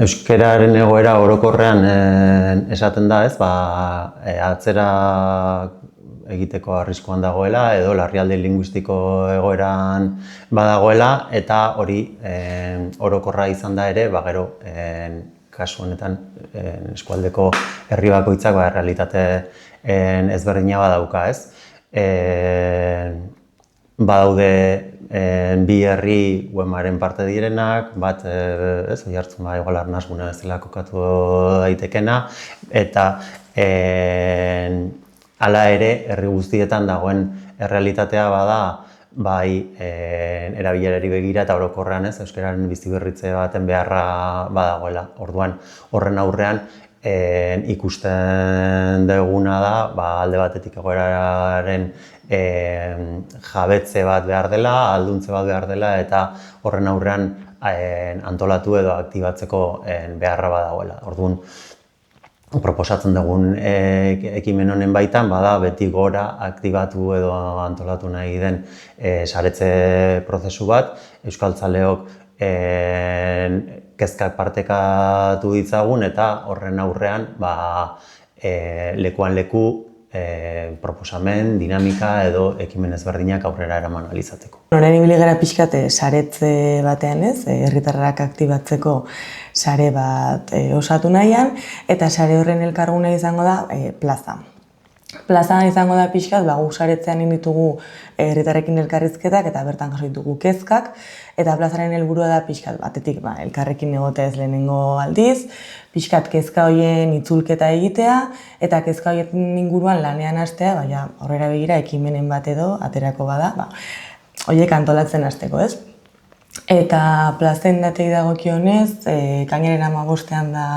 Euskararen egoera orokorrean esaten da, ez, atzera egiteko arriskuan dagoela edo larrialdi linguistiko egoeran badagoela, eta hori orokorra izan da ere, gero kasu honetan eskualdeko herri bakoitzak errealitate ezberdina badauka, ez. Badaude bi herri UEMaren parte direnak, bat Oiartzun igual Arnasgune bezala kokatu daitekena, eta hala ere herri guztietan dagoen errealitatea bada bai erabilerari begira eta orokorrean, ez, euskararen biziberritze baten beharra badagoela. Orduan, horren aurrean ikusten duguna da, alde batetik egoeraren jabetze bat behar dela, alduntze bat behar dela, eta horren aurrean antolatu edo aktibatzeko beharra badagoela. Orduan, proposatzen dugun ekimen honen baitan, bada beti gora aktibatu edo antolatu nahi den saretze prozesu bat, euskaltzaleok kezkak partekatu ditzagun eta horren aurrean lekuan leku proposamen, dinamika edo ekimen ezberdinak aurrera eraman ahal izateko. Orain ibili gara pixkat saretze batean, ez, herritarrak aktibatzeko sare bat osatu nahian, eta sare horren elkarguna izango da plaza. Plaza izango da pixkat, guk saretzean ditugu herritarrekin elkarrizketak eta bertan jaso ditugu kezkak, eta plazaren helburua da pixkat batetik elkarrekin egotea ez lehenengo aldiz, pixkat kezka horien itzulketa egitea, eta kezka horien inguruan lanean hastea, horrera begira ekimenen bat edo aterako bada, horiek antolatzen hasteko, ez? Eta plazen datei dagokionez, ekainaren 15ean da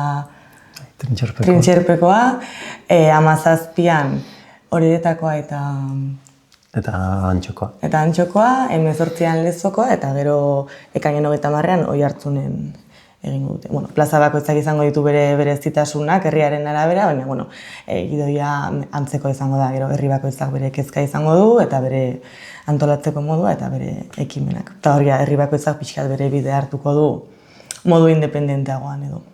Trintxerpekoa, 17an Oredetakoa eta Antxokoa. Eta Antxokoa, 18an Lezokoa, eta gero ekainen 30ean Oiartzunen egingo dute. Plaza bakoitzak izango ditu bere zitasunak herriaren arabera, baina gidoia antzeko izango da, gero herri bakoitzak bere kezka izango du, eta bere antolatzeko modua eta bere ekimenak. Eta hori herri bakoitzak pixkat bere bide hartuko du modu independenteagoan edo.